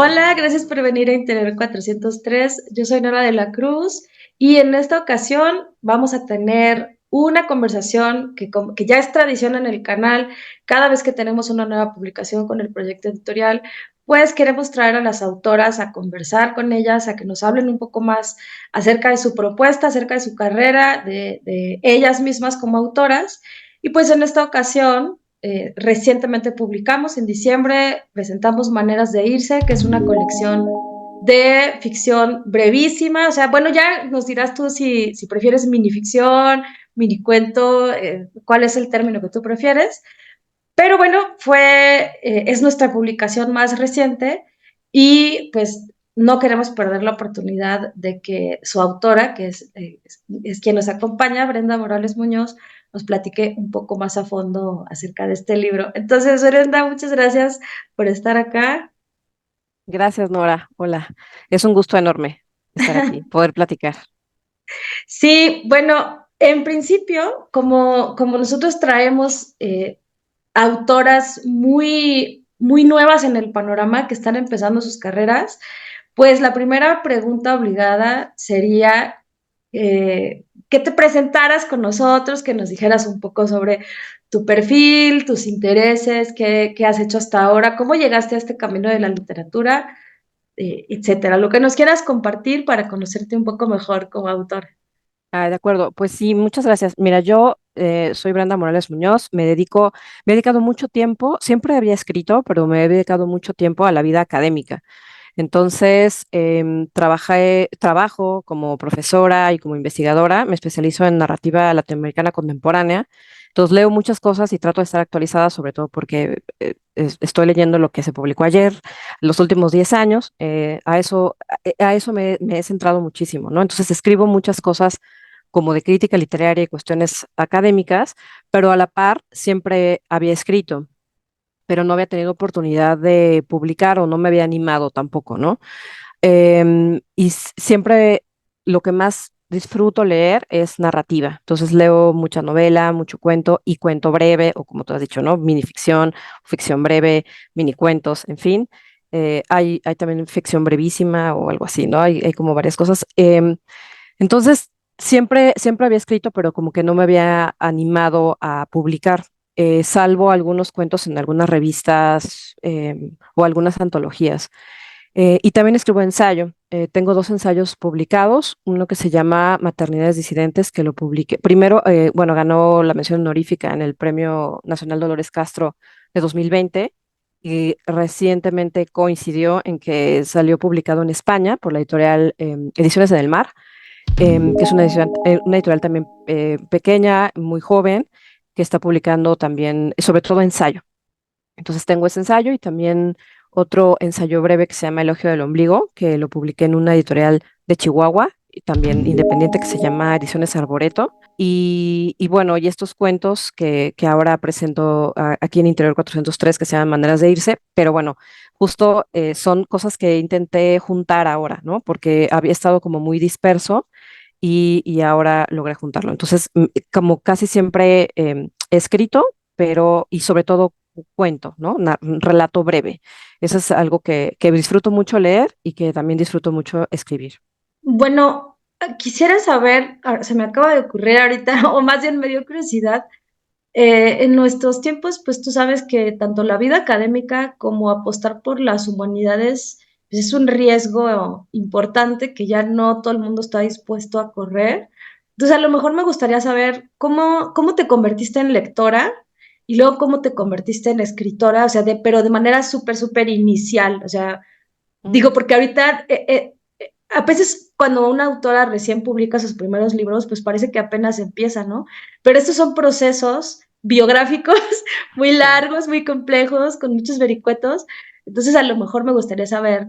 Hola, gracias por venir a Interior 403. Yo soy Nora de la Cruz y en esta ocasión vamos a tener una conversación que ya es tradición en el canal. Cada vez que tenemos una nueva publicación con el proyecto editorial, pues queremos traer a las autoras a conversar con ellas, a que nos hablen un poco más acerca de su propuesta, acerca de su carrera, de ellas mismas como autoras. Y pues en esta ocasión recientemente publicamos, en diciembre, presentamos Maneras de Irse, que es una colección de ficción brevísima. O sea, bueno, ya nos dirás tú si prefieres minificción, minicuento, cuál es el término que tú prefieres. Pero bueno, es nuestra publicación más reciente y pues no queremos perder la oportunidad de que su autora, es quien nos acompaña, Brenda Morales Muñoz, nos platique un poco más a fondo acerca de este libro. Entonces, Brenda, muchas gracias por estar acá. Gracias, Nora. Hola. Es un gusto enorme estar aquí, poder platicar. Sí, bueno, en principio, como nosotros traemos autoras muy nuevas en el panorama que están empezando sus carreras, pues la primera pregunta obligada sería que te presentaras con nosotros, que nos dijeras un poco sobre tu perfil, tus intereses, qué has hecho hasta ahora, cómo llegaste a este camino de la literatura, etcétera. Lo que nos quieras compartir para conocerte un poco mejor como autor. Ah, de acuerdo. Pues sí, muchas gracias. Mira, yo soy Brenda Morales Muñoz, me he dedicado mucho tiempo, siempre había escrito, pero me he dedicado mucho tiempo a la vida académica. Entonces, trabajo como profesora y como investigadora, me especializo en narrativa latinoamericana contemporánea. Entonces, leo muchas cosas y trato de estar actualizada, sobre todo porque estoy leyendo lo que se publicó ayer, los últimos 10 años. A eso me he centrado muchísimo, ¿no? Entonces, escribo muchas cosas como de crítica literaria y cuestiones académicas, pero a la par siempre había escrito, pero no había tenido oportunidad de publicar o no me había animado tampoco, ¿no? Siempre lo que más disfruto leer es narrativa. Entonces leo mucha novela, mucho cuento y cuento breve, o como tú has dicho, ¿no? Minificción, ficción breve, minicuentos, en fin. Hay también ficción brevísima o algo así, ¿no? Hay como varias cosas. Entonces, siempre había escrito, pero como que no me había animado a publicar, salvo algunos cuentos en algunas revistas o algunas antologías. Y también escribo ensayo. Tengo dos ensayos publicados, uno que se llama Maternidades Disidentes, que lo publiqué. Primero, bueno, ganó la mención honorífica en el Premio Nacional Dolores Castro de 2020 y recientemente coincidió en que salió publicado en España por la editorial Ediciones en el Mar, que es una editorial también pequeña, muy joven, que está publicando también, sobre todo ensayo. Entonces tengo ese ensayo y también otro ensayo breve que se llama Elogio del Ombligo, que lo publiqué en una editorial de Chihuahua, y también independiente, que se llama Ediciones Arboreto. Y bueno, y estos cuentos que ahora presento aquí en Interior 403, que se llaman Maneras de Irse, pero bueno, justo son cosas que intenté juntar ahora, ¿no? Porque había estado como muy disperso y ahora logré juntarlo. Entonces, como casi siempre he escrito, pero, y sobre todo cuento, ¿no? Un relato breve. Eso es algo que disfruto mucho leer y que también disfruto mucho escribir. Bueno, quisiera saber, se me acaba de ocurrir ahorita, o más bien me dio curiosidad. En nuestros tiempos, pues tú sabes que tanto la vida académica como apostar por las humanidades pues, es un riesgo importante que ya no todo el mundo está dispuesto a correr. Entonces, a lo mejor me gustaría saber cómo te convertiste en lectora y luego cómo te convertiste en escritora, o sea, pero de manera súper inicial. O sea, digo, Mm. porque ahorita a veces cuando una autora recién publica sus primeros libros, pues parece que apenas empieza, ¿no? Pero estos son procesos biográficos muy Sí. largos, muy complejos, con muchos vericuetos. Entonces, a lo mejor me gustaría saber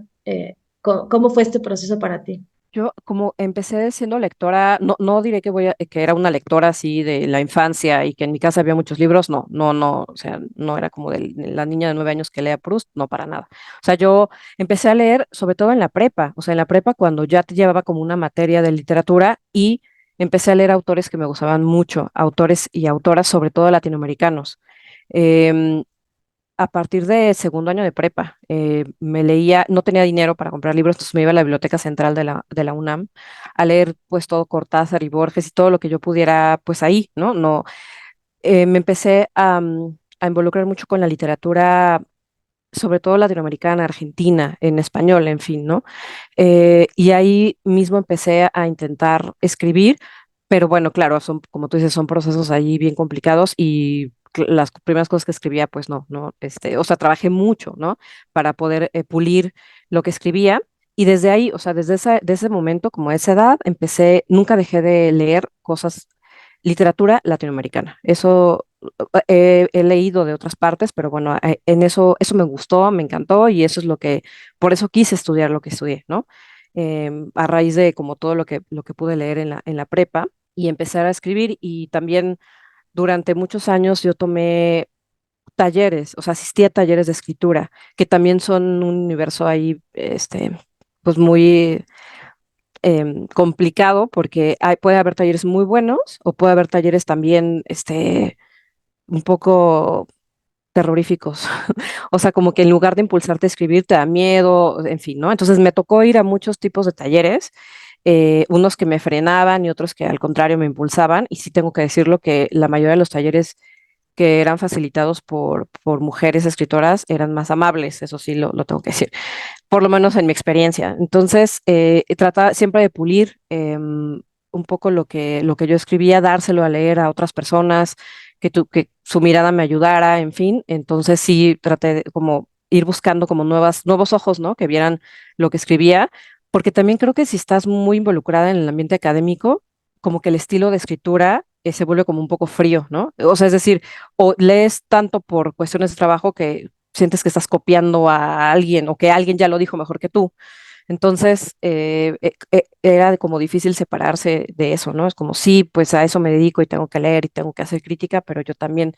cómo fue este proceso para ti. Yo como empecé siendo lectora, no diré que era una lectora así de la infancia y que en mi casa había muchos libros, no, o sea, no era como de la niña de 9 años que lea Proust, no para nada. O sea, yo empecé a leer sobre todo en la prepa, o sea, en la prepa cuando ya te llevaba como una materia de literatura y empecé a leer autores que me gustaban mucho, autores y autoras, sobre todo latinoamericanos. Em, a partir de segundo año de prepa. Me leía, no tenía dinero para comprar libros, entonces me iba a la Biblioteca Central de la UNAM a leer pues todo Cortázar y Borges y todo lo que yo pudiera pues ahí, ¿no? No, me empecé a involucrar mucho con la literatura, sobre todo latinoamericana, argentina, en español, en fin, ¿no? Y ahí mismo empecé a intentar escribir, pero bueno, claro, son, como tú dices, son procesos ahí bien complicados y las primeras cosas que escribía, pues no, o sea, trabajé mucho, ¿no? Para poder pulir lo que escribía. Y desde ahí, o sea, de ese momento, como a esa edad, empecé, nunca dejé de leer cosas, literatura latinoamericana. Eso he leído de otras partes, pero bueno, en eso me gustó, me encantó y eso es lo que, por eso quise estudiar lo que estudié, ¿no? A raíz de como todo lo que pude leer en la prepa y empezar a escribir y también durante muchos años yo tomé talleres, o sea, asistí a talleres de escritura, que también son un universo ahí, pues muy complicado porque puede haber talleres muy buenos o puede haber talleres también, un poco terroríficos. O sea, como que en lugar de impulsarte a escribir, te da miedo, en fin, ¿no? Entonces me tocó ir a muchos tipos de talleres, unos que me frenaban y otros que al contrario me impulsaban. Y sí tengo que decirlo que la mayoría de los talleres que eran facilitados por mujeres escritoras eran más amables, eso sí lo tengo que decir, por lo menos en mi experiencia. Entonces, trataba siempre de pulir un poco lo que yo escribía, dárselo a leer a otras personas, que su mirada me ayudara, en fin. Entonces, sí, traté de como ir buscando como nuevos ojos, ¿no? Que vieran lo que escribía, porque también creo que si estás muy involucrada en el ambiente académico, como que el estilo de escritura se vuelve como un poco frío, ¿no? O sea, es decir, o lees tanto por cuestiones de trabajo que sientes que estás copiando a alguien o que alguien ya lo dijo mejor que tú. Entonces, era como difícil separarse de eso, ¿no? Es como, sí, pues a eso me dedico y tengo que leer y tengo que hacer crítica, pero yo también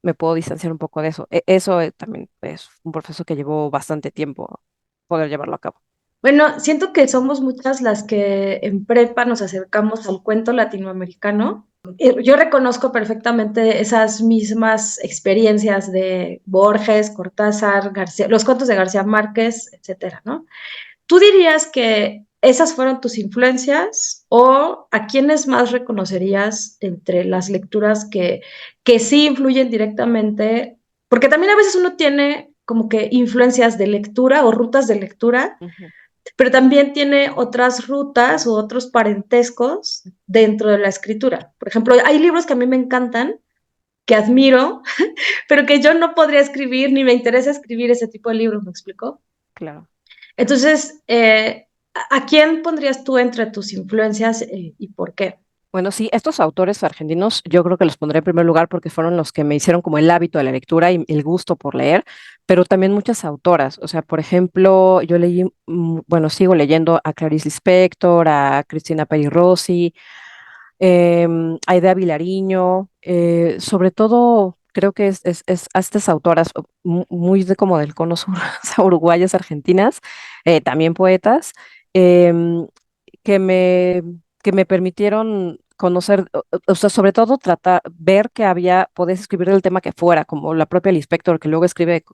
me puedo distanciar un poco de eso. Eso también es un proceso que llevó bastante tiempo poder llevarlo a cabo. Bueno, siento que somos muchas las que en prepa nos acercamos al cuento latinoamericano. Yo reconozco perfectamente esas mismas experiencias de Borges, Cortázar, García, los cuentos de García Márquez, etcétera, ¿no? ¿Tú dirías que esas fueron tus influencias o a quiénes más reconocerías entre las lecturas que sí influyen directamente? Porque también a veces uno tiene como que influencias de lectura o rutas de lectura, Ujú, pero también tiene otras rutas u otros parentescos dentro de la escritura. Por ejemplo, hay libros que a mí me encantan, que admiro, pero que yo no podría escribir ni me interesa escribir ese tipo de libros, ¿me explico? claro. Entonces, ¿a quién pondrías tú entre tus influencias y por qué? Bueno, sí, estos autores argentinos yo creo que los pondré en primer lugar porque fueron los que me hicieron como el hábito de la lectura y el gusto por leer, pero también muchas autoras. O sea, por ejemplo, yo leí, bueno, sigo leyendo a Clarice Lispector, a Cristina Peri Rossi, Aidea Vilariño, sobre todo creo que es a estas autoras muy de como del cono sur, o sea, uruguayas, argentinas, también poetas, em, que me, que me permitieron conocer, o sea, sobre todo tratar, ver que podés escribir del tema que fuera, como la propia Lispector, que luego escribe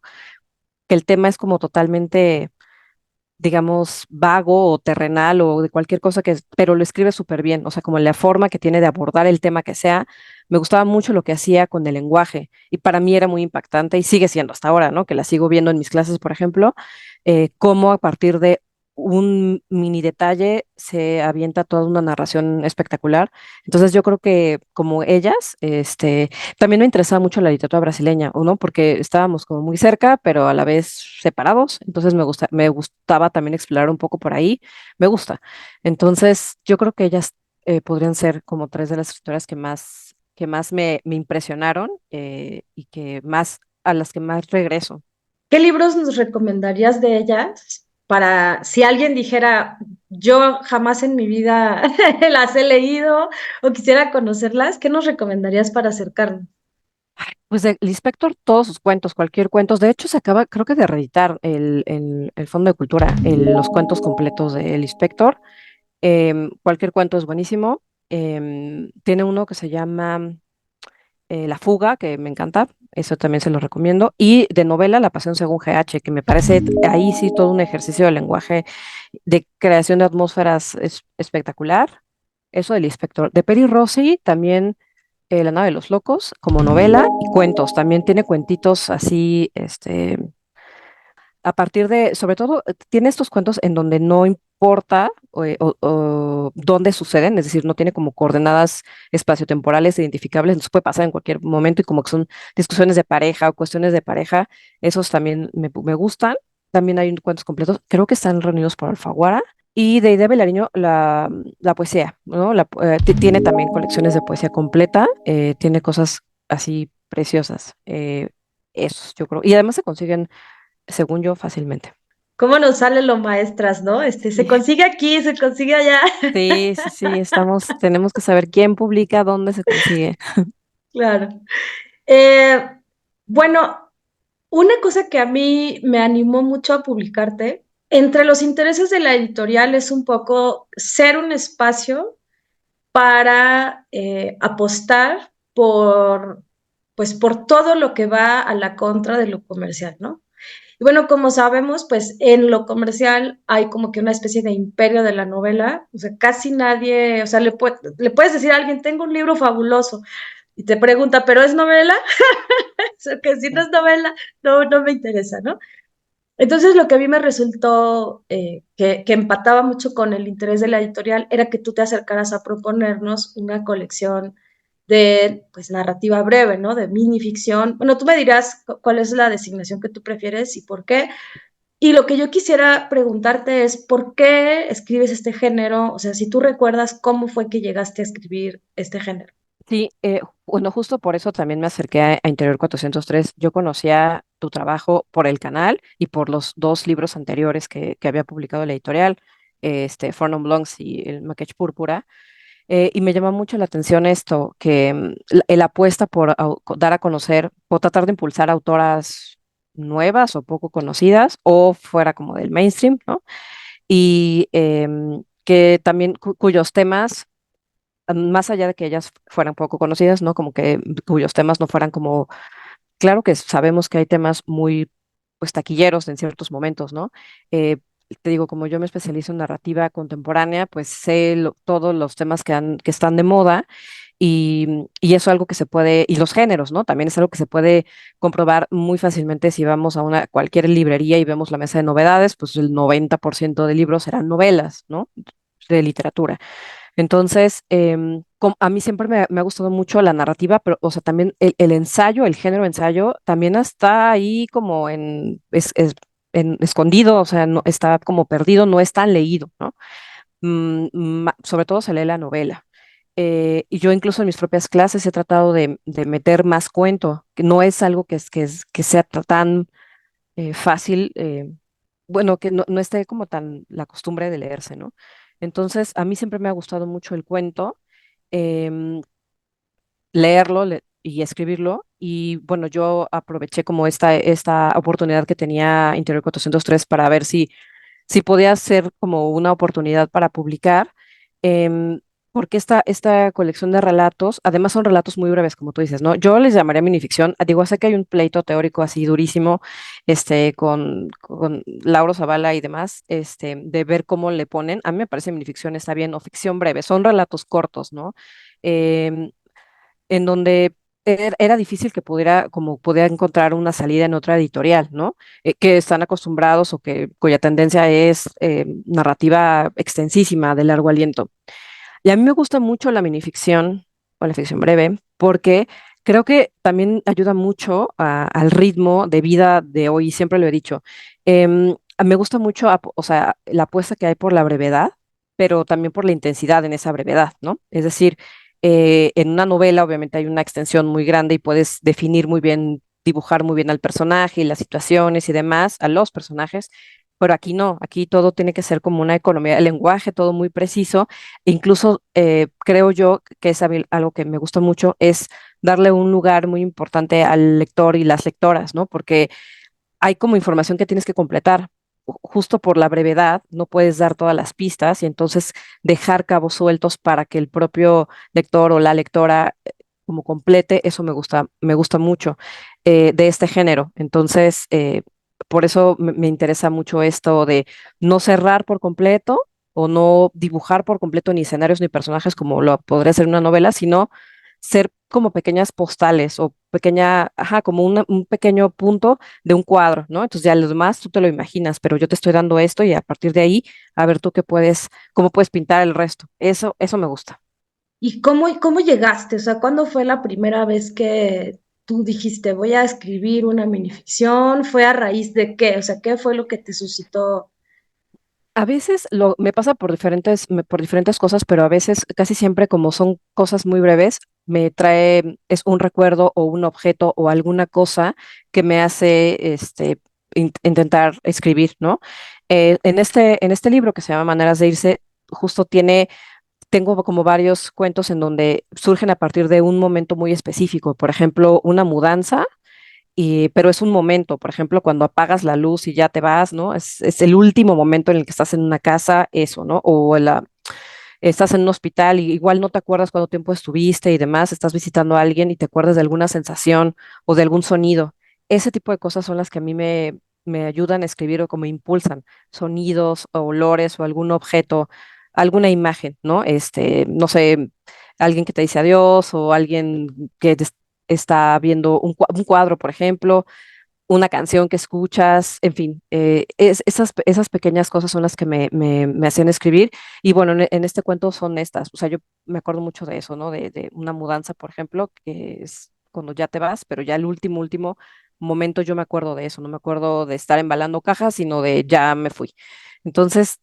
que el tema es como totalmente, digamos, vago o terrenal o de cualquier cosa pero lo escribe súper bien, o sea, como la forma que tiene de abordar el tema que sea, me gustaba mucho lo que hacía con el lenguaje y para mí era muy impactante y sigue siendo hasta ahora, ¿no? Que la sigo viendo en mis clases, por ejemplo, cómo a partir de un mini detalle se avienta toda una narración espectacular. Entonces yo creo que como ellas, también me interesaba mucho la literatura brasileña, ¿o no? Porque estábamos como muy cerca, pero a la vez separados. Entonces me gustaba también explorar un poco por ahí. Me gusta. Entonces, yo creo que ellas podrían ser como tres de las escritoras que más me impresionaron y que más, a las que más regreso. ¿Qué libros nos recomendarías de ellas para si alguien dijera, yo jamás en mi vida las he leído o quisiera conocerlas? ¿Qué nos recomendarías para acercarnos? Pues de Lispector, todos sus cuentos, cualquier cuentos. De hecho, se acaba, creo que de reeditar el Fondo de Cultura, los cuentos completos de Lispector. Cualquier cuento es buenísimo. Tiene uno que se llama La fuga, que me encanta, eso también se lo recomiendo. Y de novela, La pasión según GH, que me parece ahí sí todo un ejercicio de lenguaje, de creación de atmósferas espectacular. Eso del inspector. De Peri Rossi, también La nave de los locos, como novela y cuentos. También tiene cuentitos así, a partir de, sobre todo, tiene estos cuentos en donde no importa o dónde suceden, es decir, no tiene como coordenadas espaciotemporales identificables, nos puede pasar en cualquier momento y como que son discusiones de pareja o cuestiones de pareja, esos también me gustan. También hay cuentos completos, creo que están reunidos por Alfaguara. Y de Ida Belariño, la poesía, ¿no? Tiene también colecciones de poesía completa, tiene cosas así preciosas. Esos, yo creo. Y además se consiguen según yo, fácilmente. ¿Cómo nos salen los maestras, no? Se Sí, consigue aquí, se consigue allá. sí, tenemos que saber quién publica, dónde se consigue. Claro. Eh, bueno, una cosa que a mí me animó mucho a publicarte, entre los intereses de la editorial es un poco ser un espacio para apostar pues, por todo lo que va a la contra de lo comercial, ¿no? Y bueno, como sabemos, pues en lo comercial hay como que una especie de imperio de la novela, o sea, casi nadie, o sea, le puedes decir a alguien, tengo un libro fabuloso, y te pregunta, ¿pero es novela? O sea, que si no Sí. es novela, no me interesa, ¿no? Entonces, lo que a mí me resultó que empataba mucho con el interés de la editorial era que tú te acercaras a proponernos una colección de, pues, narrativa breve, ¿no? De minificción. Bueno, tú me dirás cuál es la designación que tú prefieres y por qué. Y lo que yo quisiera preguntarte es, ¿por qué escribes este género? O sea, si tú recuerdas cómo fue que llegaste a escribir este género. Sí, bueno, justo por eso también me acerqué a Interior 403. Yo conocía tu trabajo por el canal y por los dos libros anteriores que había publicado la editorial, For Non Blondes y El Maquette Púrpura. Y me llama mucho la atención esto, que el apuesta por dar a conocer, o tratar de impulsar autoras nuevas o poco conocidas, o fuera como del mainstream, ¿no? Y que también cuyos temas, más allá de que ellas fueran poco conocidas, ¿no? Como que cuyos temas no fueran como, claro que sabemos que hay temas muy, pues, taquilleros en ciertos momentos, ¿no? Eh, Te digo, como yo me especializo en narrativa contemporánea, pues sé todos los temas que están de moda y eso es algo que se puede, y los géneros, ¿no? También es algo que se puede comprobar muy fácilmente si vamos a cualquier librería y vemos la mesa de novedades, pues el 90% de libros serán novelas, ¿no? De literatura. Entonces, a mí siempre me ha gustado mucho la narrativa, pero, o sea, también el ensayo, el género ensayo, también está ahí como escondido, o sea, no, está como perdido, no es tan leído, ¿no? Sobre todo se lee la novela. Y yo incluso en mis propias clases he tratado de meter más cuento, que no es algo que sea tan fácil, bueno, que no esté como tan la costumbre de leerse, ¿no? Entonces, a mí siempre me ha gustado mucho el cuento, em, leerlo y escribirlo. Y bueno, yo aproveché como esta oportunidad que tenía Interior 403 para ver si podía ser como una oportunidad para publicar, em, porque esta colección de relatos, además son relatos muy breves, como tú dices, ¿no? Yo les llamaría minificción. Digo, sé que hay un pleito teórico así durísimo, con Lauro Zavala y demás, de ver cómo le ponen. A mí me parece minificción está bien, o ficción breve, son relatos cortos, ¿no? Em, en donde era difícil que pudiera encontrar una salida en otra editorial, ¿no? Que están acostumbrados o cuya tendencia es narrativa extensísima, de largo aliento. Y a mí me gusta mucho la minificción o la ficción breve porque creo que también ayuda mucho al ritmo de vida de hoy, siempre lo he dicho. Me gusta mucho, o sea, la apuesta que hay por la brevedad, pero también por la intensidad en esa brevedad, ¿no? Es decir, en una novela obviamente hay una extensión muy grande y puedes definir muy bien, dibujar muy bien al personaje y las situaciones y demás, a los personajes, pero aquí no, aquí todo tiene que ser como una economía del lenguaje, todo muy preciso. Incluso creo yo que es algo que me gusta mucho, es darle un lugar muy importante al lector y las lectoras, ¿no? Porque hay como información que tienes que completar. Justo por la brevedad, no puedes dar todas las pistas y entonces dejar cabos sueltos para que el propio lector o la lectora como complete, eso me gusta mucho de este género. Entonces, por eso me interesa mucho esto de no cerrar por completo o no dibujar por completo ni escenarios ni personajes como lo podría ser una novela, sino ser como pequeñas postales o pequeña, ajá, como un pequeño punto de un cuadro, ¿no? Entonces ya lo demás tú te lo imaginas, pero yo te estoy dando esto y a partir de ahí, a ver tú qué puedes, cómo puedes pintar el resto. Eso me gusta. Y cómo llegaste? O sea, ¿cuándo fue la primera vez que tú dijiste, voy a escribir una minificción? ¿Fue a raíz de qué? O sea, ¿qué fue lo que te suscitó? A veces me pasa por diferentes cosas, pero a veces, casi siempre, como son cosas muy breves, me trae, es un recuerdo o un objeto o alguna cosa que me hace intentar escribir, ¿no? En este libro que se llama Maneras de irse, justo tengo como varios cuentos en donde surgen a partir de un momento muy específico. Por ejemplo, una mudanza pero es un momento, por ejemplo, cuando apagas la luz y ya te vas, ¿no? Es el último momento en el que estás en una casa, eso, ¿no? Estás en un hospital y igual no te acuerdas cuánto tiempo estuviste y demás, estás visitando a alguien y te acuerdas de alguna sensación o de algún sonido. Ese tipo de cosas son las que a mí me ayudan a escribir o como impulsan sonidos o olores o algún objeto, alguna imagen, ¿no? No sé, alguien que te dice adiós o alguien que está viendo un cuadro, por ejemplo, una canción que escuchas, en fin, esas pequeñas cosas son las que me hacían escribir. Y bueno, en este cuento son estas, o sea, yo me acuerdo mucho de eso, ¿no? De una mudanza, por ejemplo, que es cuando ya te vas, pero ya el último momento yo me acuerdo de eso, no me acuerdo de estar embalando cajas, sino de ya me fui. Entonces,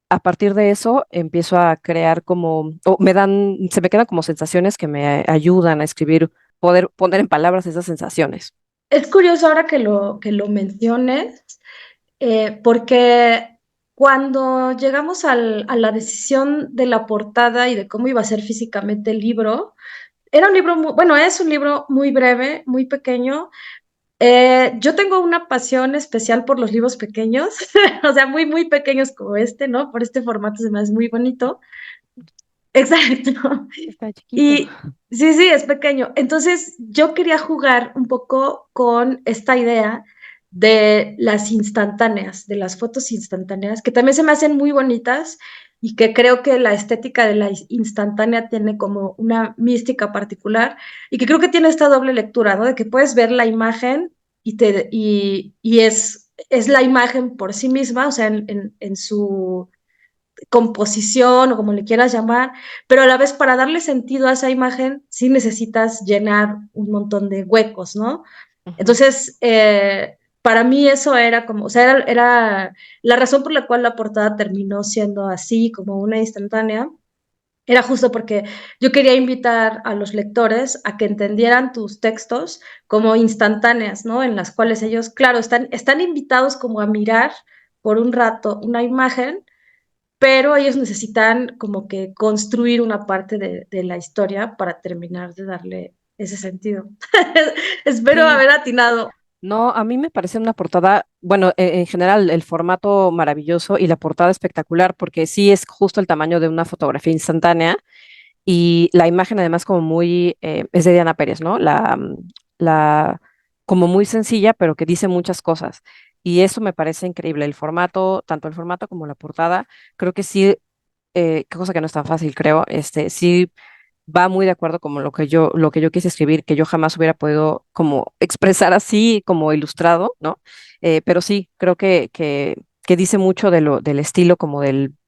a partir de eso empiezo a crear como, o se me quedan como sensaciones que me ayudan a escribir, poder poner en palabras esas sensaciones. Es curioso ahora que lo menciones, porque cuando llegamos a la decisión de la portada y de cómo iba a ser físicamente el libro, era un libro muy, bueno, es un libro muy breve, muy pequeño. Yo tengo una pasión especial por los libros pequeños, o sea, muy, muy pequeños como este, ¿no? Por este formato se me hace muy bonito. Exacto. Está chiquito. Y sí, sí, es pequeño. Entonces, yo quería jugar un poco con esta idea de las instantáneas, de las fotos instantáneas, que también se me hacen muy bonitas y que creo que la estética de la instantánea tiene como una mística particular y que creo que tiene esta doble lectura, ¿no? De que puedes ver la imagen y es la imagen por sí misma, o sea, en su composición o como le quieras llamar, pero a la vez para darle sentido a esa imagen sí necesitas llenar un montón de huecos, ¿no? Ujú. Entonces, para mí eso era como, o sea, era la razón por la cual la portada terminó siendo así, como una instantánea, era justo porque yo quería invitar a los lectores a que entendieran tus textos como instantáneas, ¿no? En las cuales ellos, claro, están invitados como a mirar por un rato una imagen, pero ellos necesitan como que construir una parte de la historia para terminar de darle ese sentido. Espero Sí, haber atinado. no, a mí me parece una portada, bueno, en general el formato maravilloso y la portada espectacular porque sí es justo el tamaño de una fotografía instantánea y la imagen además como muy, es de Diana Pérez, ¿no? La, como muy sencilla, pero que dice muchas cosas. Y eso me parece increíble. El formato, tanto el formato como la portada, creo que sí, qué cosa que no es tan fácil, creo, sí va muy de acuerdo como lo que yo quise escribir, que yo jamás hubiera podido como expresar así, como ilustrado, ¿no? Pero sí, creo que dice mucho del estilo, como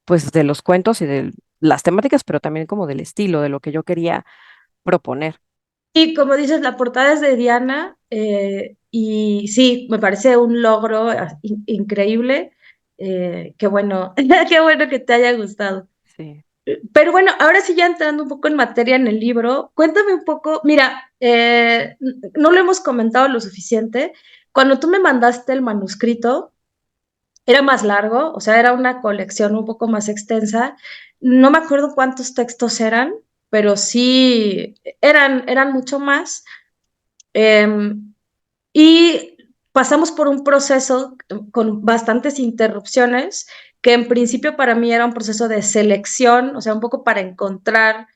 pues de los cuentos y de las temáticas, pero también como del estilo, de lo que yo quería proponer. Y como dices, la portada es de Diana y sí, me parece un logro increíble. Qué bueno, qué bueno que te haya gustado. Sí. Pero bueno, ahora sí ya entrando un poco en materia en el libro, cuéntame un poco, mira, no lo hemos comentado lo suficiente. Cuando tú me mandaste el manuscrito, era más largo, o sea, era una colección un poco más extensa. No me acuerdo cuántos textos eran, pero sí eran mucho más. Em, y pasamos por un proceso con bastantes interrupciones, que en principio para mí era un proceso de selección, o sea, un poco para encontrar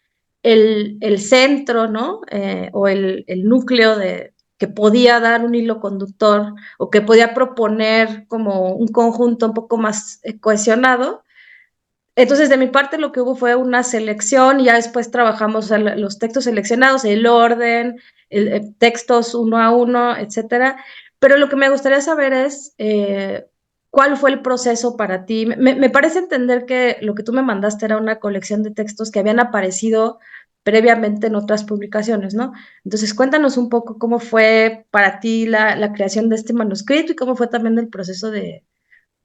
el centro, ¿no? O el núcleo que podía dar un hilo conductor o que podía proponer como un conjunto un poco más cohesionado. Entonces, de mi parte, lo que hubo fue una selección y ya después trabajamos, o sea, los textos seleccionados, el orden, textos uno a uno, etcétera. Pero lo que me gustaría saber es cuál fue el proceso para ti. Me parece entender que lo que tú me mandaste era una colección de textos que habían aparecido previamente en otras publicaciones, ¿no? Entonces, cuéntanos un poco cómo fue para ti la creación de este manuscrito y cómo fue también el proceso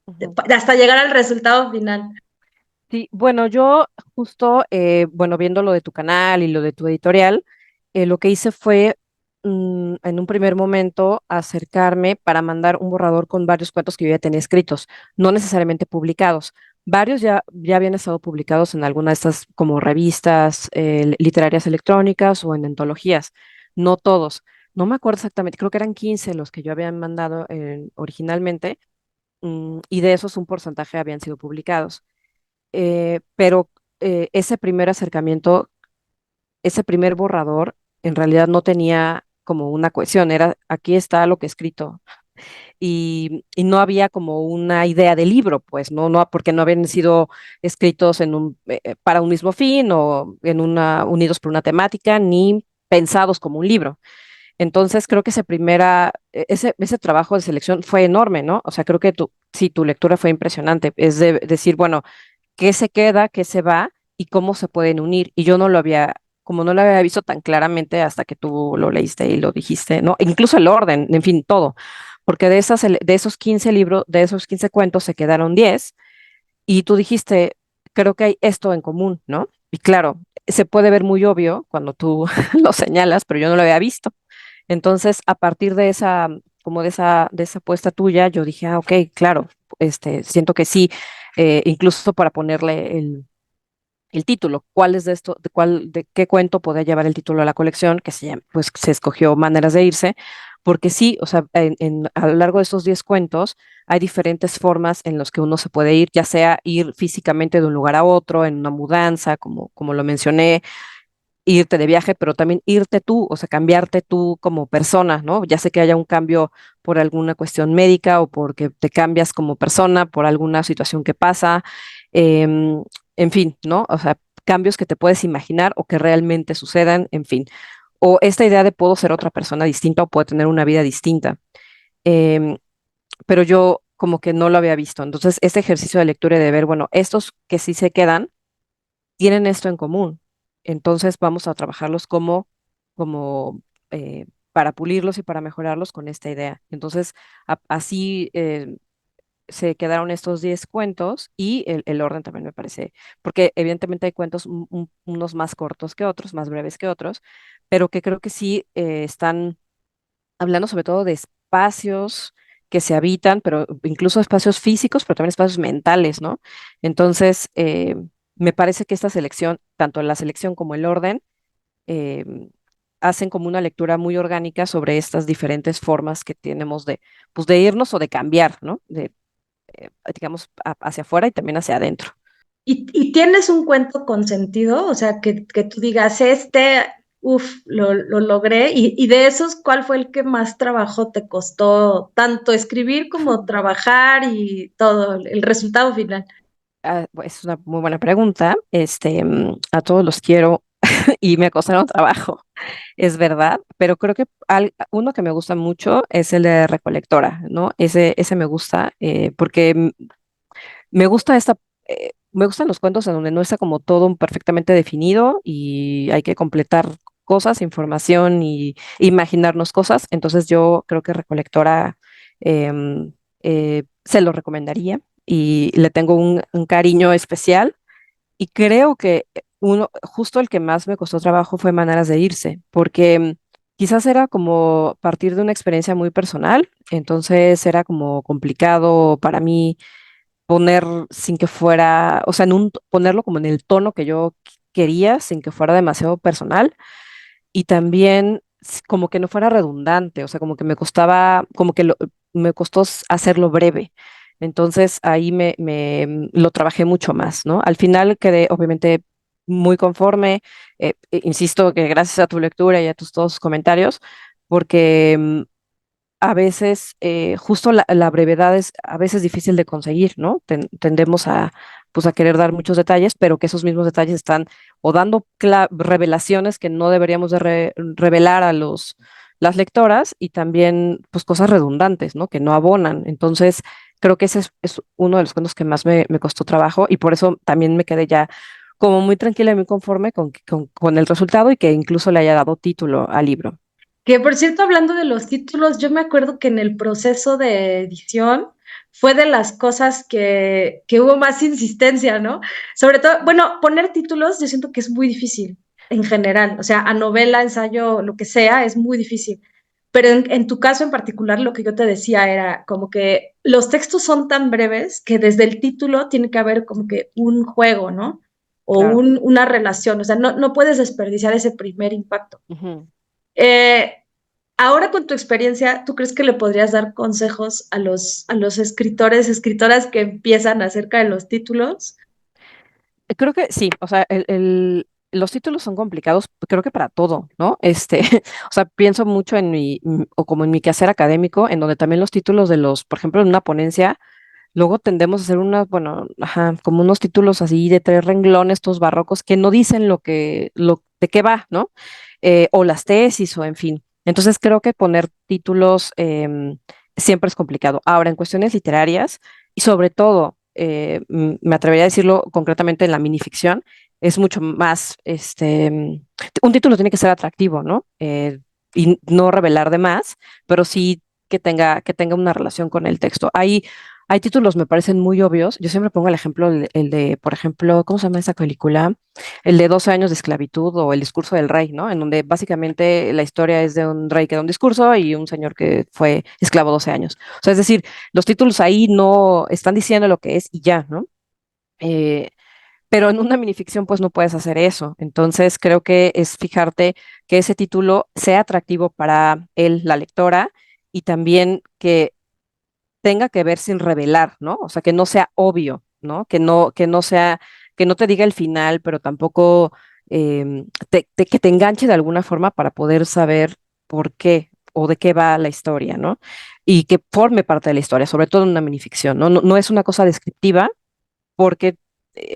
Ujú. hasta llegar al resultado final. Sí, bueno, yo justo, bueno, viendo lo de tu canal y lo de tu editorial, lo que hice fue, en un primer momento, acercarme para mandar un borrador con varios cuentos que yo ya tenía escritos, no necesariamente publicados. Varios ya habían estado publicados en alguna de estas como revistas literarias electrónicas o en antologías, no todos. No me acuerdo exactamente, creo que eran 15 los que yo había mandado originalmente, y de esos un porcentaje habían sido publicados. Pero ese primer acercamiento, ese primer borrador, en realidad no tenía como una cohesión, era aquí está lo que he escrito. Y no había como una idea de libro, pues, no, porque no habían sido escritos para un mismo fin o unidos por una temática, ni pensados como un libro. Entonces creo que ese trabajo de selección fue enorme, ¿no? O sea, creo que sí, tu lectura fue impresionante. Es de decir, bueno, qué se queda, qué se va y cómo se pueden unir. Y yo no lo había, como no lo había visto tan claramente hasta que tú lo leíste y lo dijiste, ¿no? Incluso el orden, en fin, todo. Porque de esos 15 libros, de esos 15 cuentos se quedaron 10 y tú dijiste, creo que hay esto en común, ¿no? Y claro, se puede ver muy obvio cuando tú lo señalas, pero yo no lo había visto. Entonces, a partir de esa apuesta tuya, yo dije, ah, ok, claro, siento que sí, incluso para ponerle el título, cuál es de esto, de qué cuento podía llevar el título a la colección, pues se escogió Maneras de irse, porque sí, o sea, a lo largo de estos 10 cuentos hay diferentes formas en las que uno se puede ir, ya sea ir físicamente de un lugar a otro, en una mudanza, como lo mencioné, irte de viaje, pero también irte tú, o sea, cambiarte tú como persona, ¿no? Ya sé que haya un cambio por alguna cuestión médica o porque te cambias como persona, por alguna situación que pasa, em, en fin, ¿no? O sea, cambios que te puedes imaginar o que realmente sucedan, en fin. O esta idea de puedo ser otra persona distinta o puedo tener una vida distinta. Em, pero yo como que no lo había visto. Entonces, este ejercicio de lectura y de ver, bueno, estos que sí se quedan, tienen esto en común. Entonces vamos a trabajarlos como para pulirlos y para mejorarlos con esta idea. Entonces, así se quedaron estos 10 cuentos y el orden también me parece, porque evidentemente hay cuentos unos más cortos que otros, más breves que otros, pero que creo que sí están hablando sobre todo de espacios que se habitan, pero incluso espacios físicos, pero también espacios mentales, ¿no? Entonces, me parece que esta selección, tanto la selección como el orden, eh, hacen como una lectura muy orgánica sobre estas diferentes formas que tenemos pues de irnos o de cambiar, ¿no? Digamos, hacia afuera y también hacia adentro. Y tienes un cuento con sentido? O sea, que tú digas, uff, lo logré. Y de esos, ¿cuál fue el que más trabajo te costó tanto escribir como trabajar y todo, el resultado final? Es una muy buena pregunta. A todos los quiero y me costaron trabajo, es verdad, pero creo que uno que me gusta mucho es el de Recolectora, ¿no? Ese me gusta porque me gusta me gustan los cuentos en donde no está como todo perfectamente definido y hay que completar cosas, información y imaginarnos cosas. Entonces yo creo que Recolectora se lo recomendaría y le tengo un cariño especial y creo que justo el que más me costó trabajo fue Maneras de irse, porque quizás era como partir de una experiencia muy personal, entonces era como complicado para mí poner sin que fuera, o sea, ponerlo como en el tono que yo quería, sin que fuera demasiado personal y también como que no fuera redundante, o sea, como que me costaba, me costó hacerlo breve. Entonces ahí lo trabajé mucho más, ¿no? Al final quedé, obviamente, muy conforme. Insisto que gracias a tu lectura y a tus todos tus comentarios, porque a veces justo la brevedad es a veces difícil de conseguir, ¿no? Tendemos a, pues, a querer dar muchos detalles, pero que esos mismos detalles están o dando revelaciones que no deberíamos de revelar a las lectoras y también pues cosas redundantes, ¿no? Que no abonan. Entonces, creo que ese es uno de los cuentos que más me costó trabajo y por eso también me quedé ya como muy tranquila y muy conforme con el resultado y que incluso le haya dado título al libro. Que por cierto, hablando de los títulos, yo me acuerdo que en el proceso de edición fue de las cosas que hubo más insistencia, ¿no? Sobre todo, bueno, poner títulos yo siento que es muy difícil en general, o sea, a novela, ensayo, lo que sea, es muy difícil. Pero en tu caso en particular, lo que yo te decía era como que los textos son tan breves que desde el título tiene que haber como que un juego, ¿no? O Claro. una relación, o sea, no puedes desperdiciar ese primer impacto. Ujú. Eh, Ahora con tu experiencia, ¿tú crees que le podrías dar consejos a los escritores, escritoras que empiezan acerca de los títulos? Creo que sí, o sea, los títulos son complicados, creo que para todo, ¿no? O sea, pienso mucho en o como en mi quehacer académico, en donde también los títulos de por ejemplo, en una ponencia, luego tendemos a hacer bueno, ajá, como unos títulos así de 3 renglones, estos barrocos, que no dicen de qué va, ¿no? O las tesis, o en fin. Entonces creo que poner títulos siempre es complicado. Ahora, en cuestiones literarias, y sobre todo, me atrevería a decirlo concretamente en la minificción, es mucho más, un título tiene que ser atractivo, ¿no? Y no revelar de más, pero sí que tenga una relación con el texto. Hay títulos me parecen muy obvios. Yo siempre pongo el ejemplo, el de, por ejemplo, ¿cómo se llama esa película? El de 12 años de esclavitud o el discurso del rey, ¿no? En donde básicamente la historia es de un rey que da un discurso y un señor que fue esclavo 12 años. O sea, es decir, los títulos ahí no están diciendo lo que es y ya, ¿no? Eh, pero en una minificción pues no puedes hacer eso. Entonces creo que es fijarte que ese título sea atractivo para él, la lectora, y también que tenga que ver sin revelar, ¿no? O sea, que no sea obvio, ¿no? Que no sea, que no te diga el final, pero tampoco que te enganche de alguna forma para poder saber por qué o de qué va la historia, ¿no? Y que forme parte de la historia, sobre todo en una minificción, ¿no? No es una cosa descriptiva porque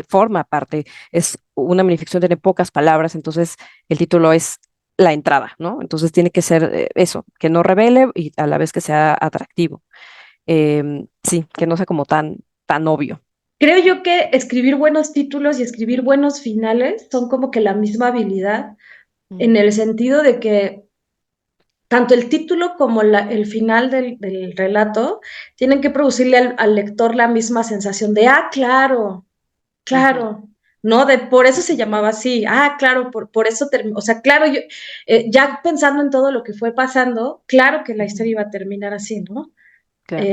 forma parte, es una minificción, tiene pocas palabras, entonces el título es la entrada, ¿no? Entonces tiene que ser eso, que no revele y a la vez que sea atractivo. Sí, que no sea como tan obvio. Creo yo que escribir buenos títulos y escribir buenos finales son como que la misma habilidad, Mm. en el sentido de que tanto el título como el final del relato tienen que producirle al lector la misma sensación de, ah, claro, Ujú. claro, ¿no? De por eso se llamaba así, ah, claro, por eso terminó, o sea, claro, yo, ya pensando en todo lo que fue pasando, claro que la Ujú. historia iba a terminar así, ¿no? Claro.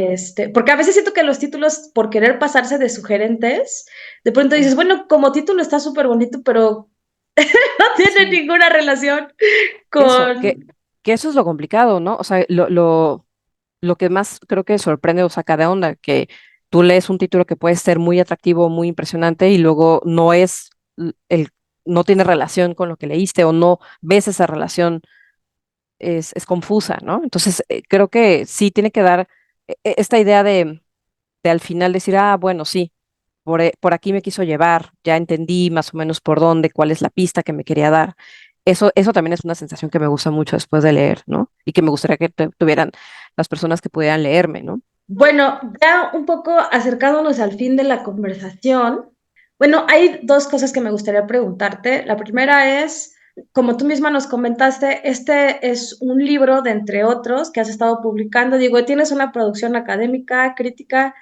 Porque a veces siento que los títulos, por querer pasarse de sugerentes, de pronto Mm. dices, bueno, como título está súper bonito, pero no tiene Sí, ninguna relación eso, con... que eso es lo complicado, ¿no? O sea, lo que más creo que sorprende o saca de onda, que tú lees un título que puede ser muy atractivo, muy impresionante, y luego no tiene relación con lo que leíste o no ves esa relación, es confusa, ¿no? Entonces, creo que sí tiene que dar esta idea de al final decir, ah, bueno, sí, por aquí me quiso llevar, ya entendí más o menos por dónde, cuál es la pista que me quería dar. Eso también es una sensación que me gusta mucho después de leer, ¿no? Y que me gustaría que tuvieran las personas que pudieran leerme, ¿no? Bueno, ya un poco acercándonos al fin de la conversación, bueno, hay dos cosas que me gustaría preguntarte. La primera es, como tú misma nos comentaste, este es un libro de entre otros que has estado publicando. Digo, tienes una producción académica, crítica,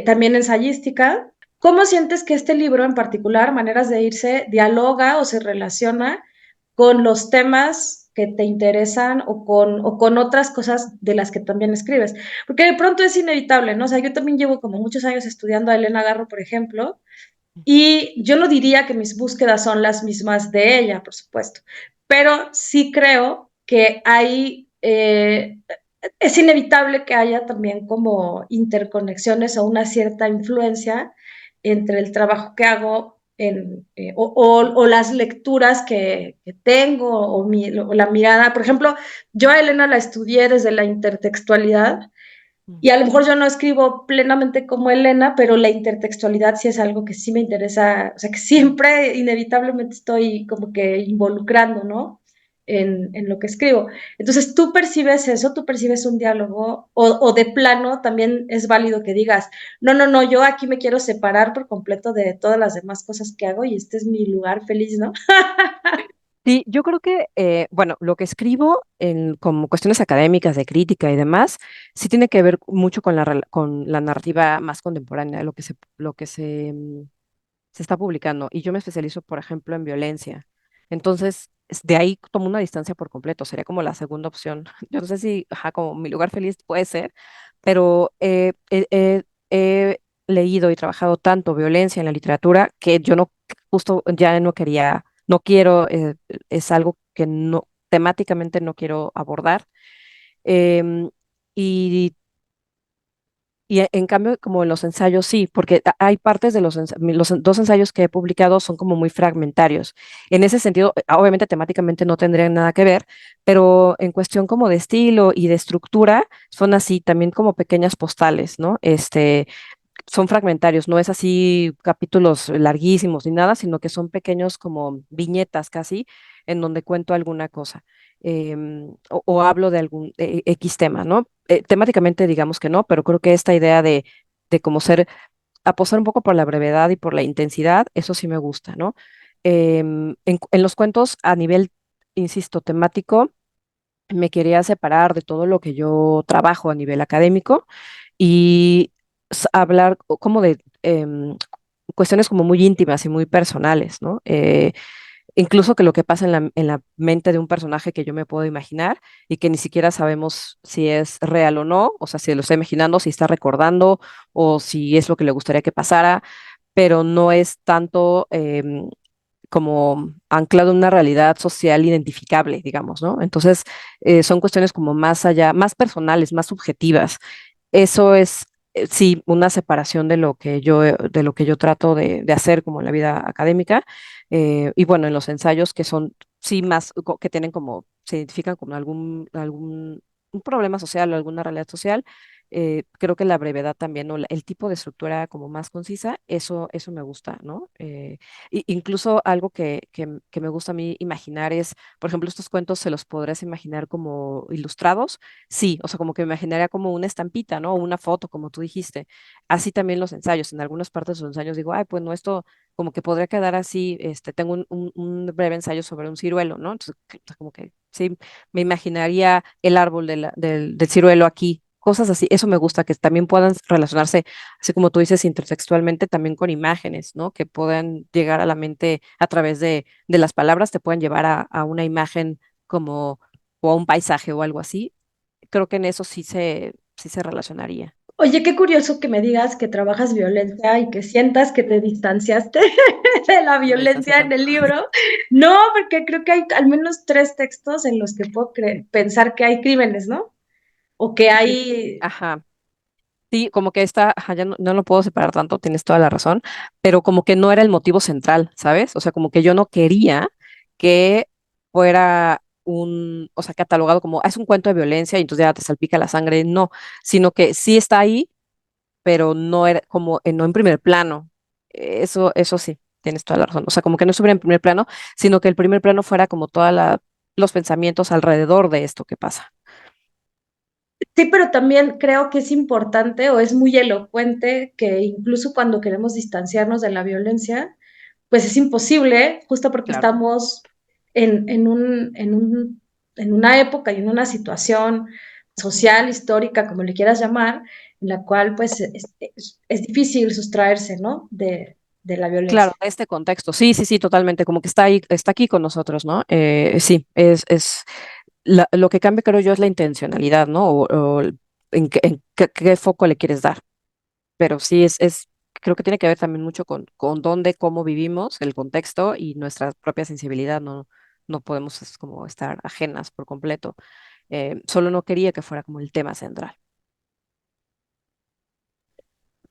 también ensayística. ¿Cómo sientes que este libro en particular, Maneras de irse, dialoga o se relaciona con los temas que te interesan o con otras cosas de las que también escribes? Porque de pronto es inevitable, ¿no? O sea, yo también llevo como muchos años estudiando a Elena Garro, por ejemplo, y yo no diría que mis búsquedas son las mismas de ella, por supuesto, pero sí creo que hay, es inevitable que haya también como interconexiones o una cierta influencia entre el trabajo que hago o las lecturas que tengo o la mirada. Por ejemplo, yo a Elena la estudié desde la intertextualidad Mm. y a lo mejor yo no escribo plenamente como Elena, pero la intertextualidad sí es algo que sí me interesa, o sea, que Mm. siempre inevitablemente estoy como que involucrando, ¿no? En lo que escribo. Entonces, tú percibes eso, tú percibes un diálogo, o de plano también es válido que digas, no, no, no, yo aquí me quiero separar por completo de todas las demás cosas que hago y este es mi lugar feliz, ¿no? Sí, yo creo que, bueno, lo que escribo en como cuestiones académicas de crítica y demás, sí tiene que ver mucho con con la narrativa más contemporánea, lo que se está publicando. Y yo me especializo, por ejemplo, en violencia. Entonces, de ahí tomo una distancia por completo, sería como la segunda opción. Yo no sé si, ajá, como mi lugar feliz puede ser, pero he leído y trabajado tanto violencia en la literatura que yo no, justo ya no quería, no quiero, es algo que no, temáticamente no quiero abordar. Em, y en cambio, como en los ensayos, sí, porque hay partes de los dos ensayos que he publicado son como muy fragmentarios. En ese sentido, obviamente temáticamente no tendrían nada que ver, pero en cuestión como de estilo y de estructura, son así también como pequeñas postales, ¿no? Son fragmentarios, no es así capítulos larguísimos ni nada, sino que son pequeños como viñetas casi, en donde cuento alguna cosa. O hablo de algún X tema, ¿no? Temáticamente digamos que no, pero creo que esta idea de como ser, apostar un poco por la brevedad y por la intensidad, eso sí me gusta, ¿no? En los cuentos a nivel, insisto, temático, me quería separar de todo lo que yo trabajo a nivel académico y hablar como de cuestiones como muy íntimas y muy personales, ¿no? Incluso que lo que pasa en la mente de un personaje que yo me puedo imaginar y que ni siquiera sabemos si es real o no, o sea, si lo está imaginando, si está recordando o si es lo que le gustaría que pasara, pero no es tanto como anclado en una realidad social identificable, digamos, ¿no? Entonces, son cuestiones como más allá, más personales, más subjetivas. Eso es, sí, una separación de lo que yo trato de hacer como en la vida académica. Y bueno, en los ensayos que son, sí, más, que tienen como, se identifican como algún un problema social o alguna realidad social. Creo que la brevedad también, o el tipo de estructura como más concisa, eso me gusta, ¿no? Incluso algo que me gusta a mí imaginar es, por ejemplo, estos cuentos se los podrás imaginar como ilustrados. Sí, o sea, como que me imaginaría como una estampita, ¿no? O una foto, como tú dijiste. Así también los ensayos. En algunas partes de los ensayos digo, ay, pues no, esto como que podría quedar así. Tengo un breve ensayo sobre un ciruelo, ¿no? Entonces, como que sí, me imaginaría el árbol del ciruelo aquí. Cosas así, eso me gusta, que también puedan relacionarse, así como tú dices, intertextualmente, también con imágenes, ¿no? Que puedan llegar a la mente a través de las palabras, te pueden llevar a una imagen como, o a un paisaje o algo así. Creo que en eso sí se relacionaría. Oye, qué curioso que me digas que trabajas violencia y que sientas que te distanciaste de la No me distancia violencia en tanto. el libro. No, porque creo que hay al menos tres textos en los que puedo pensar que hay crímenes, ¿no? O que Sí, hay... ajá. Sí, como que esta, ajá, ya no lo puedo separar tanto, tienes toda la razón, pero como que no era el motivo central, ¿sabes? O sea, como que yo no quería que fuera o sea, catalogado como, "Ah, es un cuento de violencia y entonces ya te salpica la sangre", no, sino que sí está ahí, pero no era como, no en primer plano. Eso sí, tienes toda la razón. O sea, como que no estuviera en primer plano, sino que el primer plano fuera como los pensamientos alrededor de esto que pasa. Sí, pero también creo que es importante o es muy elocuente que incluso cuando queremos distanciarnos de la violencia, pues es imposible, justo porque Claro. estamos en una época y en una situación social, histórica, como le quieras llamar, en la cual pues es difícil sustraerse, ¿no? De la Claro, violencia. de este contexto. Sí, sí, sí, totalmente. Como que está ahí, está aquí con nosotros, ¿no? Sí, es lo que cambia, creo yo, es la intencionalidad, ¿no? O en qué foco le quieres dar. Pero sí, creo que tiene que ver también mucho con dónde, cómo vivimos, el contexto y nuestra propia sensibilidad. No podemos como estar ajenas por completo. Solo no quería que fuera como el tema central.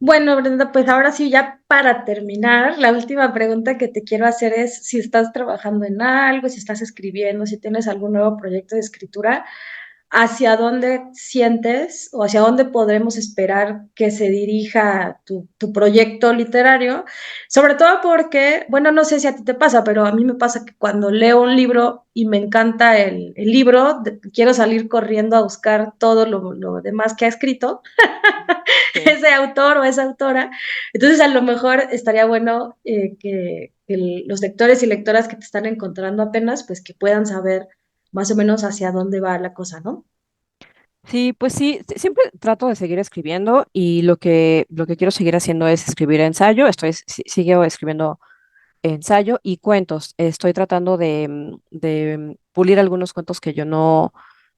Bueno, Brenda, pues ahora sí, ya para terminar, la última pregunta que te quiero hacer es si estás trabajando en algo, si estás escribiendo, si tienes algún nuevo proyecto de escritura, ¿hacia dónde sientes o hacia dónde podremos esperar que se dirija tu proyecto literario? Sobre todo porque, bueno, no sé si a ti te pasa, pero a mí me pasa que cuando leo un libro y me encanta el libro, quiero salir corriendo a buscar todo lo demás que ha escrito Sí. ese autor o esa autora. Entonces, a lo mejor estaría bueno que los lectores y lectoras que te están encontrando apenas, pues que puedan saber más o menos hacia dónde va la cosa, ¿no? Sí, pues sí, siempre trato de seguir escribiendo y lo que quiero seguir haciendo es escribir ensayo. Sigo escribiendo ensayo y cuentos. Estoy tratando de pulir algunos cuentos que yo no,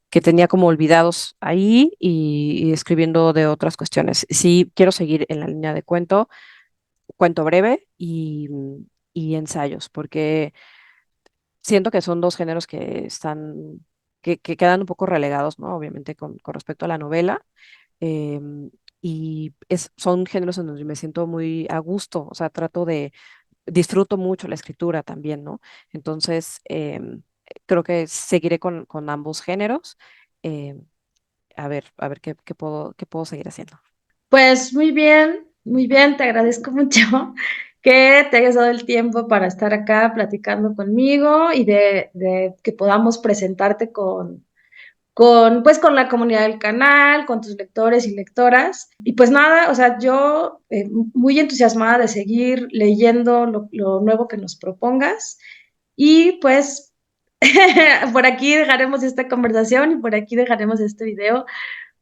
que tenía como olvidados ahí y escribiendo de otras cuestiones. Sí, quiero seguir en la línea de cuento breve y ensayos, porque siento que son dos géneros que que quedan un poco relegados, ¿no? Obviamente con respecto a la novela. Y son géneros en donde me siento muy a gusto, o sea, disfruto mucho la escritura también, ¿no? Entonces, creo que seguiré con ambos géneros. em, a ver qué puedo seguir haciendo. Pues muy bien, te agradezco mucho que te hayas dado el tiempo para estar acá platicando conmigo y de que podamos presentarte pues con la comunidad del canal, con tus lectores y lectoras. Y pues nada, o sea, yo muy entusiasmada de seguir leyendo lo nuevo que nos propongas. Y pues por aquí dejaremos esta conversación y por aquí dejaremos este video.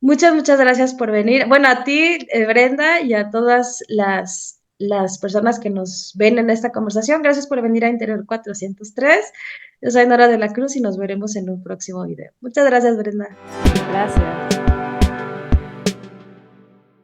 Muchas gracias por venir. Bueno, a ti, Brenda, y a todas las personas que nos ven en esta conversación, gracias por venir a Interior 403. Yo soy Nora de la Cruz y nos veremos en un próximo video. Muchas gracias, Brenda. Gracias.